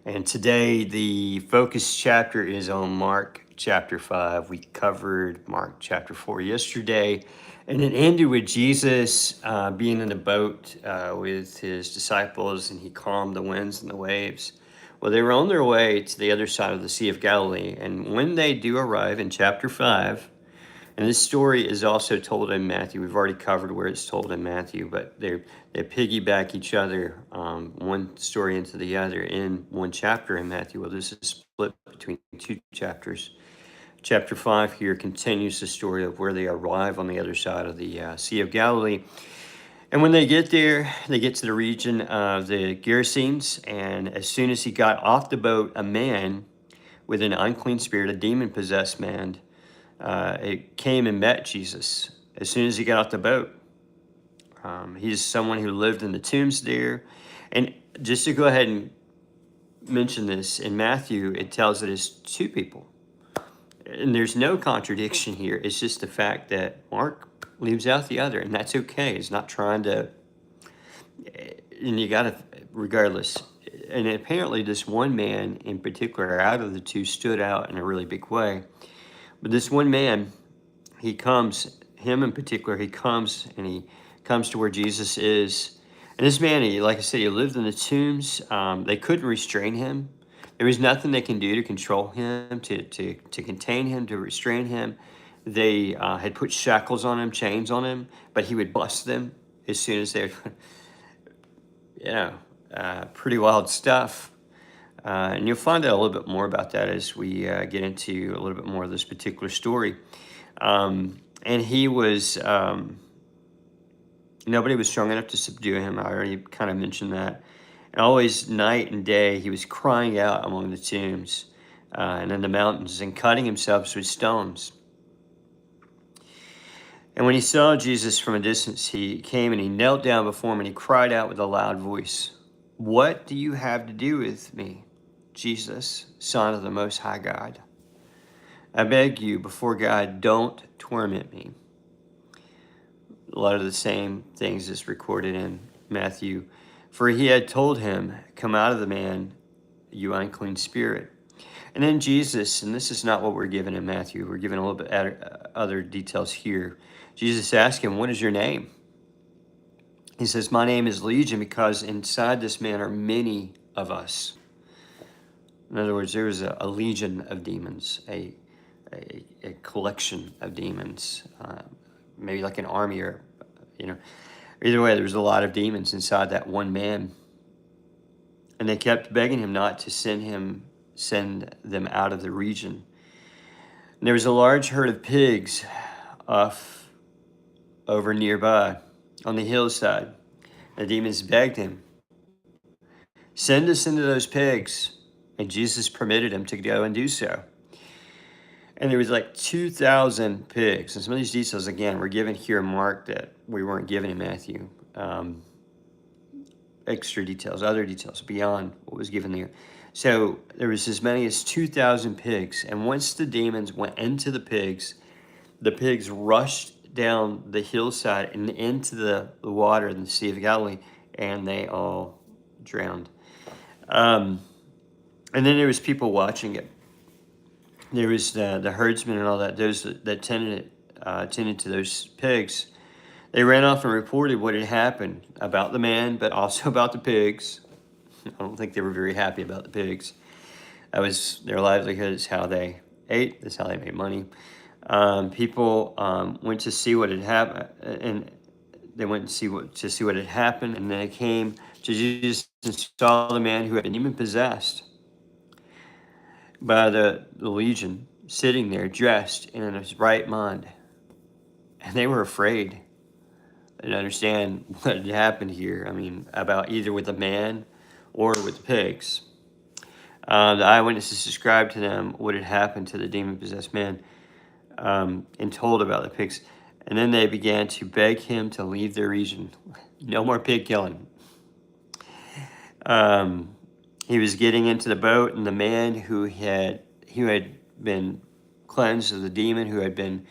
And today, the focus chapter is on Mark chapter 5. We covered Mark chapter 4 yesterday, and it ended with Jesus being in a boat with his disciples, and he calmed the winds and the waves. Well, they were on their way to the other side of the Sea of Galilee, and when they do arrive in chapter 5, and this story is also told in Matthew. We've already covered where it's told in Matthew, but they piggyback each other, one story into the other in one chapter in Matthew. Well, this is split between two chapters. Chapter 5 here continues the story of where they arrive on the other side of the Sea of Galilee. And when they get there, they get to the region of the Gerasenes. And as soon as he got off the boat, a man with an unclean spirit, a demon possessed man, it came and met Jesus as soon as he got off the boat. He's someone who lived in the tombs there. And just to go ahead and mention this, in Matthew, it tells that it's two people. And there's no contradiction here. It's just the fact that Mark leaves out the other, and that's okay. He's not trying to, and you got to, regardless. And apparently, this one man in particular, out of the two, stood out in a really big way. But this one man, him in particular, he comes to where Jesus is. And this man, like I said, he lived in the tombs. They couldn't restrain him. There was nothing they can do to control him, to contain him, to restrain him. They had put shackles on him, chains on him, but he would bust them as soon as they, pretty wild stuff. And you'll find out a little bit more about that as we get into a little bit more of this particular story. And he was, nobody was strong enough to subdue him. I already kind of mentioned that. And always night and day, he was crying out among the tombs and in the mountains and cutting himself with stones. And when he saw Jesus from a distance, he came and he knelt down before him and he cried out with a loud voice, "What do you have to do with me, Jesus, Son of the Most High God? I beg you, before God, don't torment me." A lot of the same things is recorded in Matthew. For he had told him, "Come out of the man, you unclean spirit." And then Jesus, and this is not what we're given in Matthew, we're given a little bit other details here. Jesus asked him, "What is your name?" He says, "My name is Legion, because inside this man are many of us." In other words, there was a legion of demons, a collection of demons, maybe like an army, or either way, there was a lot of demons inside that one man. And they kept begging him not to send them out of the region. And there was a large herd of pigs off over nearby on the hillside. The demons begged him, "Send us into those pigs." And Jesus permitted him to go and do so. And there was like 2,000 pigs. And some of these details, again, were given here in Mark that we weren't given in Matthew. Extra details, other details beyond what was given there. So there was as many as 2,000 pigs. And once the demons went into the pigs rushed down the hillside and into the water in the Sea of Galilee, and they all drowned. And then there was people watching it. There was the herdsmen and all that, those that tended to those pigs. They ran off and reported what had happened about the man, but also about the pigs. I don't think they were very happy about the pigs. That was their livelihood, is how they ate. That's how they made money. People went to see what had happened, and they went to see what had happened, and they came to Jesus and saw the man who had been demon possessed by the legion sitting there, dressed in his right mind, and they were afraid. They didn't understand what had happened here. I mean, about either with the man or with the pigs. The eyewitnesses described to them what had happened to the demon-possessed man, and told about the pigs. And then they began to beg him to leave their region. No more pig killing. He was getting into the boat, and the man who had been cleansed of the demon, who had been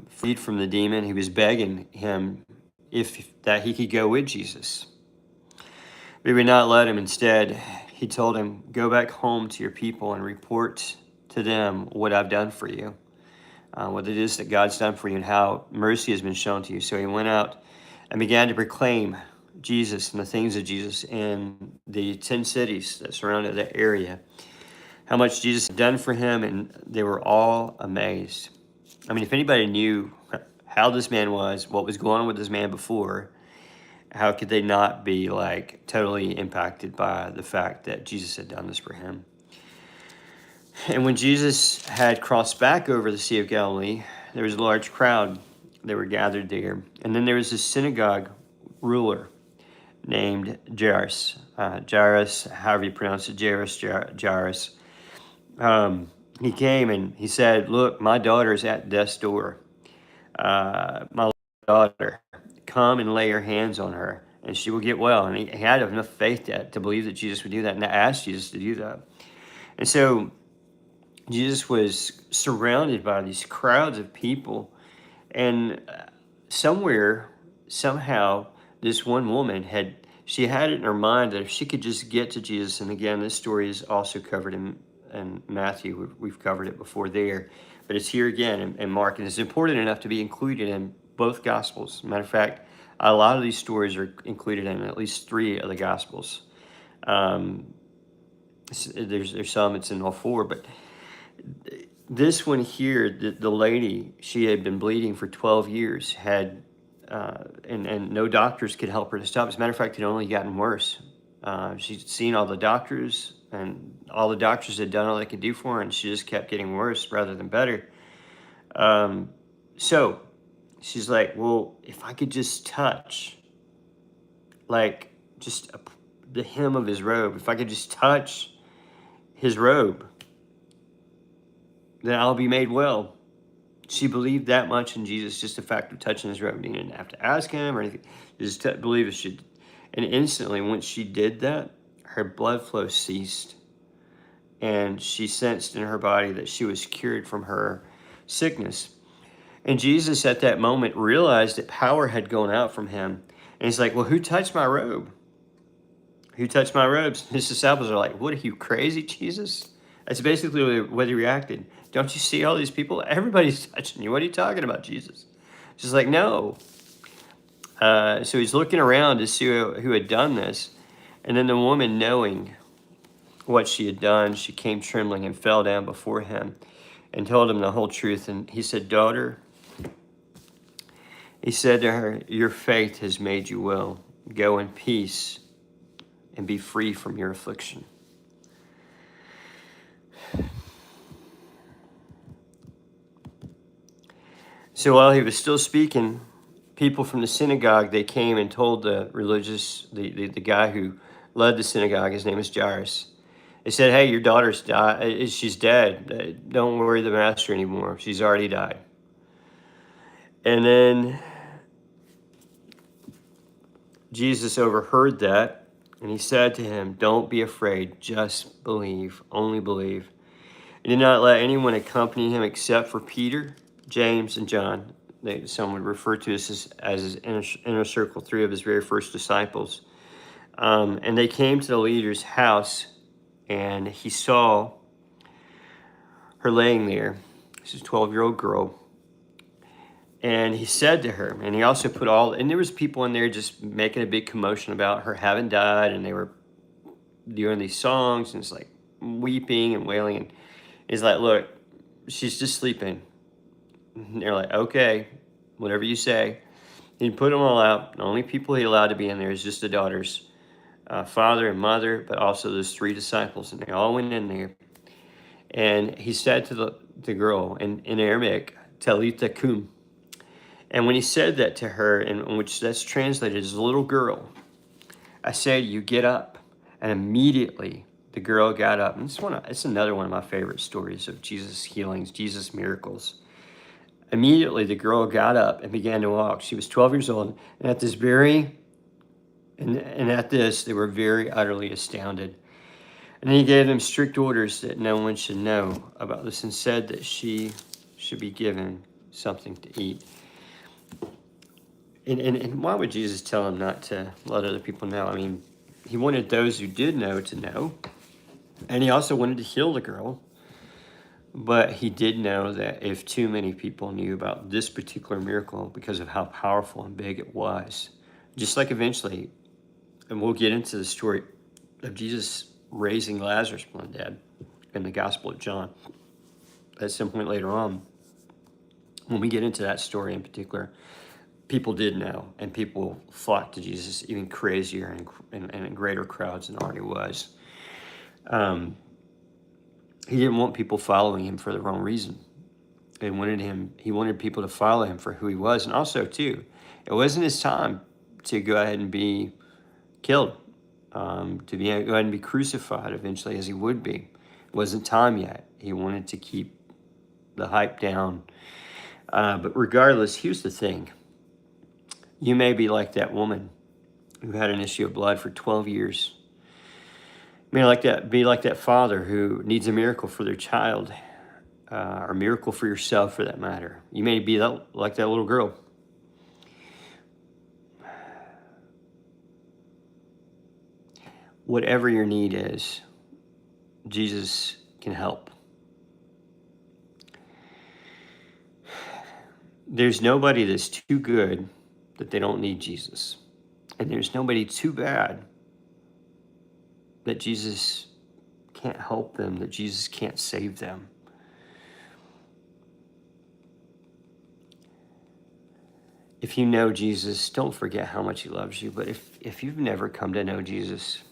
freed from the demon, he was begging him that he could go with Jesus. But he would not let him. Instead, he told him, go back home to your people and report to them what I've done for you, what it is that God's done for you and how mercy has been shown to you. So he went out and began to proclaim Jesus and the things of Jesus in the 10 cities that surrounded that area, how much Jesus had done for him, and they were all amazed. I mean, if anybody knew how this man was, what was going on with this man before, how could they not be like totally impacted by the fact that Jesus had done this for him? And when Jesus had crossed back over the Sea of Galilee, there was a large crowd that were gathered there. And then there was a synagogue ruler named Jairus. Jairus, however you pronounce it, Jairus. He came and he said, look, my daughter's at death's door. My daughter, come and lay your hands on her and she will get well. And he had enough faith to believe that Jesus would do that, and to ask Jesus to do that. And so Jesus was surrounded by these crowds of people, and somehow, this one woman had it in her mind that if she could just get to Jesus, and again, this story is also covered in Matthew. We've covered it before there, but it's here again in Mark, and it's important enough to be included in both Gospels. Matter of fact, a lot of these stories are included in at least 3 of the Gospels. There's some, it's in all 4, but this one here, the lady, she had been bleeding for 12 years, and no doctors could help her to stop. As a matter of fact, it had only gotten worse. She'd seen all the doctors, and all the doctors had done all they could do for her, and she just kept getting worse rather than better. So she's like, well, if I could just touch, like, the hem of his robe, if I could just touch his robe, then I'll be made well. She believed that much in Jesus, just the fact of touching his robe. You didn't have to ask him or anything. Just believe it should. And instantly, once she did that, her blood flow ceased. And she sensed in her body that she was cured from her sickness. And Jesus, at that moment, realized that power had gone out from him. And he's like, well, who touched my robe? Who touched my robes? His disciples are like, what, are you crazy, Jesus? That's basically what he reacted. Don't you see all these people? Everybody's touching you. What are you talking about, Jesus? She's like, no. So he's looking around to see who had done this. And then the woman, knowing what she had done, she came trembling and fell down before him and told him the whole truth. And he said, daughter, he said to her, your faith has made you well. Go in peace and be free from your affliction. So while he was still speaking, people from the synagogue, they came and told the guy who led the synagogue, his name is Jairus. They said, hey, your daughter's died. She's dead. Don't worry the master anymore. She's already died. And then Jesus overheard that, and he said to him, don't be afraid, just believe, only believe. He did not let anyone accompany him except for Peter, James, and John. Some would refer to this as his inner circle, 3 of his very first disciples. And they came to the leader's house, and he saw her laying there. She's a 12-year-old girl. And he said to her, and he also and there was people in there just making a big commotion about her having died, and they were doing these songs, and it's like weeping and wailing. And he's like, look, she's just sleeping. And they're like, okay, whatever you say. He put them all out. The only people he allowed to be in there is just the daughter's father and mother, but also those 3 disciples. And they all went in there. And he said to the girl in Aramaic, Talitha kum. And when he said that to her, in which that's translated as little girl, I say, you get up. And immediately the girl got up. And it's another one of my favorite stories of Jesus' healings, Jesus' miracles. Immediately the girl got up and began to walk. She was 12 years old. And at this they were very utterly astounded. And he gave them strict orders that no one should know about this, and said that she should be given something to eat. And why would Jesus tell him not to let other people know? I mean, He wanted those who did know to know, and he also wanted to heal the girl. But he did know that if too many people knew about this particular miracle because of how powerful and big it was, just like eventually, and we'll get into the story of Jesus raising Lazarus from the dead in the Gospel of John at some point later on. When we get into that story in particular, people did know, and people flocked to Jesus even crazier and in greater crowds than already was. He didn't want people following him for the wrong reason. He wanted people to follow him for who he was. And also, too, it wasn't his time to go ahead and be killed, to go ahead and be crucified eventually, as he would be. It wasn't time yet. He wanted to keep the hype down. But regardless, here's the thing. You may be like that woman who had an issue of blood for 12 years. You may be like that father who needs a miracle for their child, or a miracle for yourself for that matter. You may be like that little girl. Whatever your need is, Jesus can help. There's nobody that's too good that they don't need Jesus. And there's nobody too bad that Jesus can't help them, that Jesus can't save them. If you know Jesus, don't forget how much he loves you. But if you've never come to know Jesus,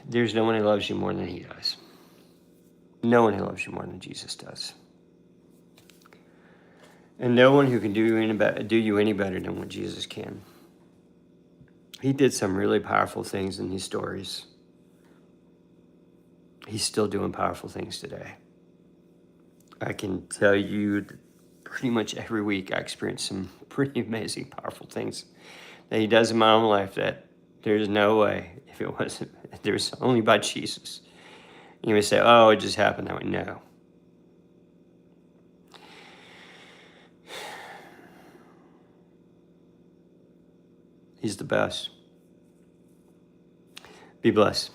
there's no one who loves you more than he does. No one who loves you more than Jesus does. And no one who can do you any better than what Jesus can. He did some really powerful things in these stories. He's still doing powerful things today. I can tell you that pretty much every week I experience some pretty amazing, powerful things that he does in my own life that there's no way, if it was only by Jesus. You may say, oh, it just happened that way. No. He's the best. Be blessed.